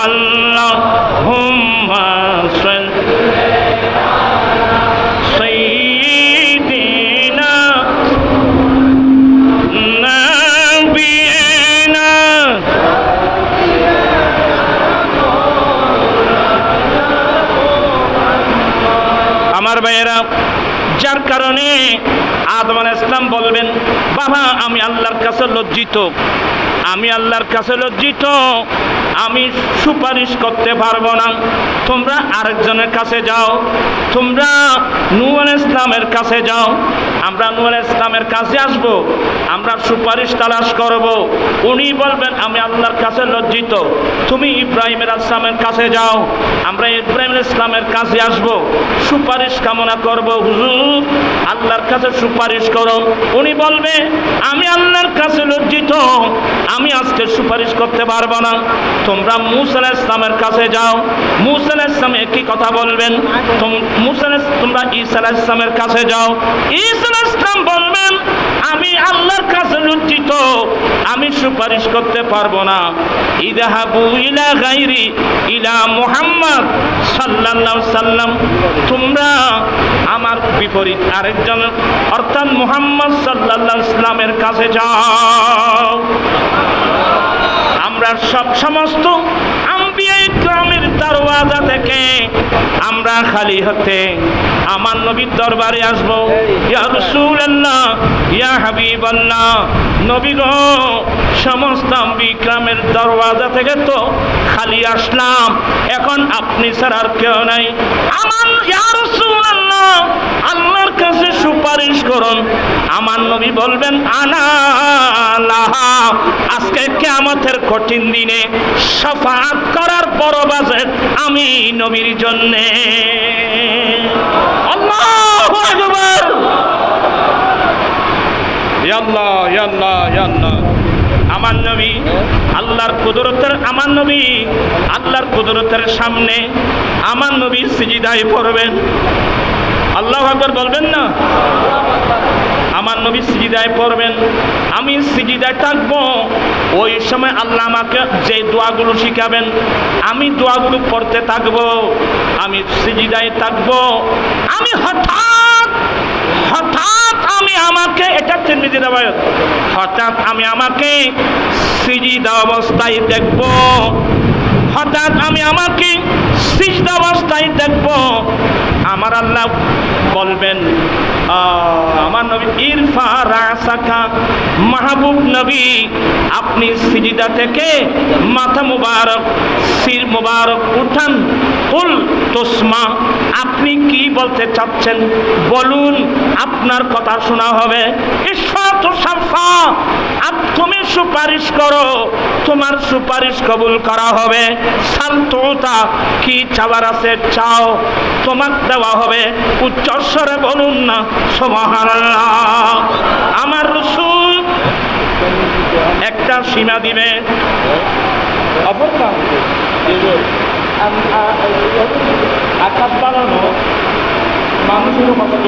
আল্লাহুম্মা সাইয়্যিদিনা নাবিয়িনা আমার ভাইয়েরা, যার কারণে আদম আলাইহিস সালাম বলবেন, বাবা আমি আল্লাহর কাছে লজ্জিত, আমি আল্লাহর কাছে লজ্জিত, আমি সুপারিশ করতে পারবো না, তোমরা আরেকজনের কাছে যাও, তোমরা নূহ আলাইহিস সালামের কাছে যাও। আমরা নূহ আলাইহিস সালামের কাছে আসব, আমরা সুপারিশ তালাশ করব। উনি বলবেন আমি আল্লাহর কাছে লজ্জিত, তুমি ইব্রাহিম আলাইহিস সালামের কাছে যাও, আমরা ইব্রাহিম আলাইহিস সালামের কাছে আসব, সুপারিশ কামনা করব। হুজুর আল্লাহর কাছে সুপারিশ করো। উনি বলবে আমি আল্লাহর কাছে লজ্জিত, আমি আজকে সুপারিশ করতে পারবো না, তোমরা মূসা আলাইহিস সালামের কাছে যাও। মূসা আলাইহিস সালাম একই কথা বলবেন, তোমরা ঈসা আলাইহিস সালামের কাছে যাও। ঈসা আলাইহিস সালাম বলবেন আমি আল্লাহর কাছে লজ্জিত, আমি সুপারিশ করতে পারবো না। ইযহাবু ইলা গায়রি ইলা মুহাম্মদ সাল্লাল্লাহু আলাইহি সাল্লাম, তোমরা আমার বিপরীত আরেকজন অর্থাৎ মুহাম্মদ সাল্লাল্লাহু আলাইহি সাল্লামের কাছে যাও। আমরা সমস্ত আম্বিয়া ইকরামের দরওয়াজা থেকে আমরা খালি হাতে আমার নবীর দরবারে আসব। ইয়া রাসূলুল্লাহ, ইয়া হাবিবাল্লাহ, নবী গো, সমস্ত আম্বিয়া ইকরামের দরওয়াজা থেকে তো খালি আসলাম, এখন আপনি ছাড়া আর কেউ নাই। আমার ইয়া রাসূলুল্লাহ আল্লাহর কাছে সুপারিশ করুন। আমার নবী বলবেন আনা লাহা, আজকে কিয়ামতের কঠিন দিনে শাফাআত করার বড় বাজেট আমি নবীর জন্যে। আল্লাহু আকবার, ইয়া আল্লাহ ইয়া আল্লাহ ইয়া আল্লাহ। আমার নবী আল্লাহর কুদরতের, আমার নবী আল্লাহর কুদরতের সামনে আমার নবী সিজদায় পড়বেন। আল্লাহু আকবার বলবেন না? আমার নবী সিজদায় পড়বেন, আমি সিজদায় থাকবো। ওই সময় আল্লাহ আমাকে যে দোয়াগুলো শিখাবেন আমি দোয়াগুলো পড়তে থাকবো, আমি সিজদায় থাকবো। আমি হঠাৎ আমি আমাকে, এটা তিরমিজি riwayat, হঠাৎ আমি আমাকে সিজদা অবস্থায় দেখবো, হঠাৎ আমি আমাকে সিজদা অবস্থায় দেখবো। আমার আল্লাহ বলবেন, আমার নবী ইরফা রাসাকা, মাহবুব নবী আপনি সিজদা থেকে মাথা মুবারক, সির মুবারক উঠান। কুল তুসমা, আপনি কি বলতে চাচ্ছেন বলুন, আপনার কথা শোনা হবে। ইশফাতু শাফা, তুমি সুপারিশ করো, তোমার সুপারিশ কবুল করা হবে। সালতুতা, কি চাওয়ার আছে চাও, তোমাকে দেওয়া হবে। উচ্চ স্বরে বলুন না সুবহানাল্লাহ। আমার রাসূল একটা সীমা দিবে, আকাশ বাড়ানো মানুষের কষ্ট।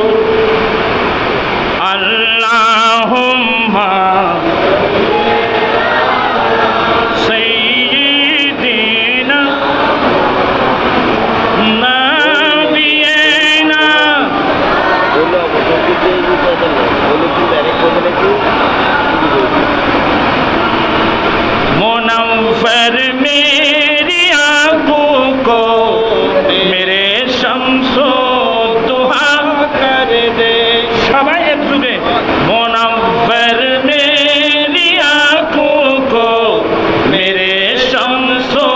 আল্লাহুম্মা সাইয়্যিদিনা নাবিয়িনা मुनव्वर मेरी आंखों को मेरे शम्सो दुहा कर दे। सबाई एक जुगे, मुनव्वर मेरी आंखों को मेरे शम्सो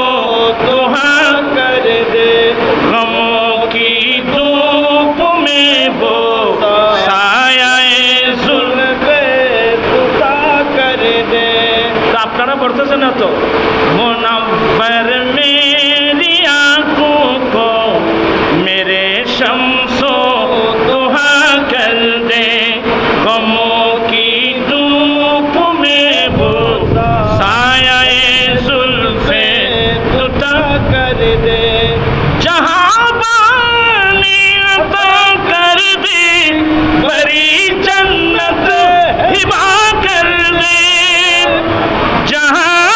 दुहा कर दे। गमों की धूप में वो सायाए जुल्फे दुहा कर दे। আপনারা পড়তেছেন না তো? মুনव्वर मेरी आंखों को मेरे शम्सो दुहा कर दे। गमों की धूप में वो सायाए जुल्फे दुहा कर दे। जहाँ बानी अता कर दे, बड़ी जन्नत हिबा कर दे। जहाँ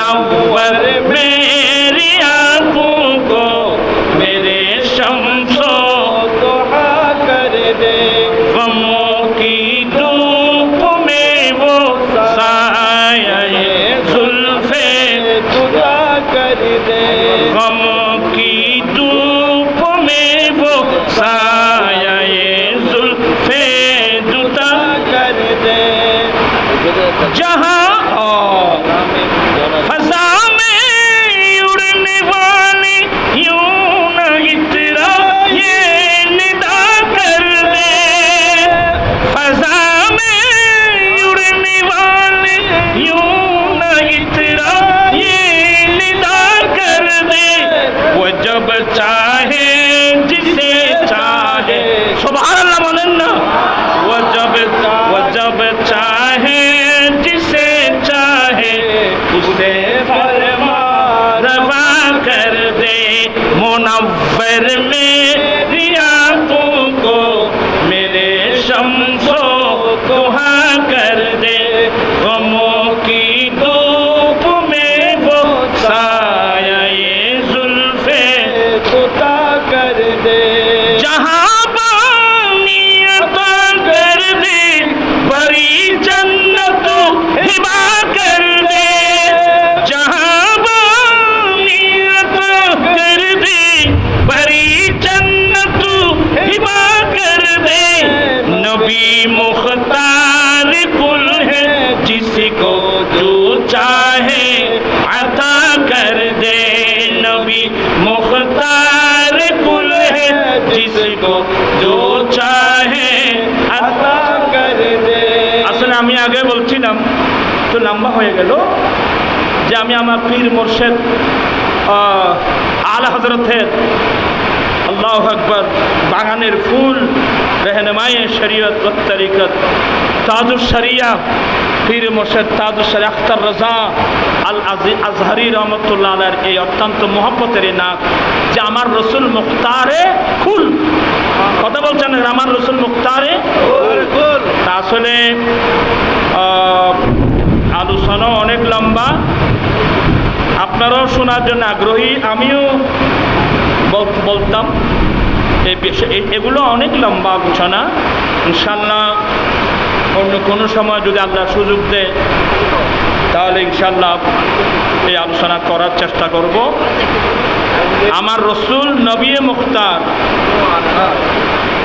मुनव्वर मेरी आंखों को मेरे शम्सो दुआ कर दे गमों की धूप में वो साये जुल्फे जुदा कर दे गमों की धूप में वो साये जुल्फे जुदा कर दे जहाँ फजा में उड़ने वाली यूं न इतरा ये निदा कर दे फजा में उड़ने वाली यूं न इतरा ये निदा कर दे वो जब चाहे जिसे चाहे सुभान अल्लाह बोलें ना वो जब चाहे जिसे चाहे उसे फरमा रवा कर दे मुनव्वर मेरी आंखों को मेरे शम्सो दुआ कर दे गमों की धूप में वो साया ये जुल्फे खुदा कर दे जहाँ बड़ी जन्नत हिबा कर दे जहाँ बानियत कर दे बड़ी जन्नत हिबा कर दे नबी मुख्तार कुल है जिसको जो चाहे अता कर दे नबी मुख्तार कुल है जिसको जो चाहे अता कर दे আসলে আমি আগে বলছিলাম তো লম্বা হয়ে গেল যে আমি আমার পীর মুর্শিদ আলা হযরতের আল্লাহু আকবার বাগানের ফুল रहनुमाई शरीयत व तरीक़त ताजुश शरिया পীর মুর্শিদ তাজুশ শরিয়া আখতার রাজা আল আজহারি রহমতুল্লাহ আলাইহির এই অত্যন্ত মহব্বতের নাম যে আমার রসুল মুখতারে কুল কথা বলছেন আমার রসুল মুখতারে কুল আসলে আলোচনা অনেক লম্বা আপনারাও শোনার জন্য আগ্রহী আমিও বলতাম এগুলো অনেক লম্বা আলোচনা ইনশাল্লাহ অন্য কোনো সময় যদি আল্লাহ সুযোগ দেয় তাহলে ইনশাল্লাহ এই আলোচনা করার চেষ্টা করব আমার রসুল নবী মুখতার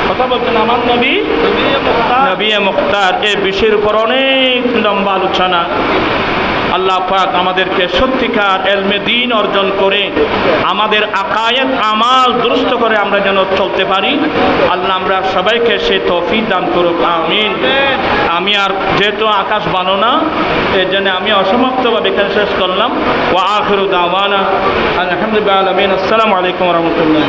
কথা বলছেন আমার নবী মুখতার এই বিষয়ের উপর অনেক লম্বা আলোচনা আল্লাহ পাক আমাদেরকে সত্যিকার এলমে দ্বীন অর্জন করে আমাদের আকায়েদ আমাল দুরুস্ত করে আমরা যেন চলতে পারি আল্লাহ আমরা সবাইকে সে তৌফিক দান করুক আমিন আমি আর যেহেতু আকাশ বানো না এর জন্য আমি অসমাপ্তভাবে এখানে শেষ করলাম ওয়া আখিরু দাওয়ানা আলহামদুলিল্লাহ আলামিন আসসালামু আলাইকুম ওয়া রাহমাতুল্লাহ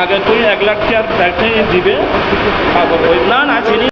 আগে তুই 1 লাখ টাকা দিবে না না চিনি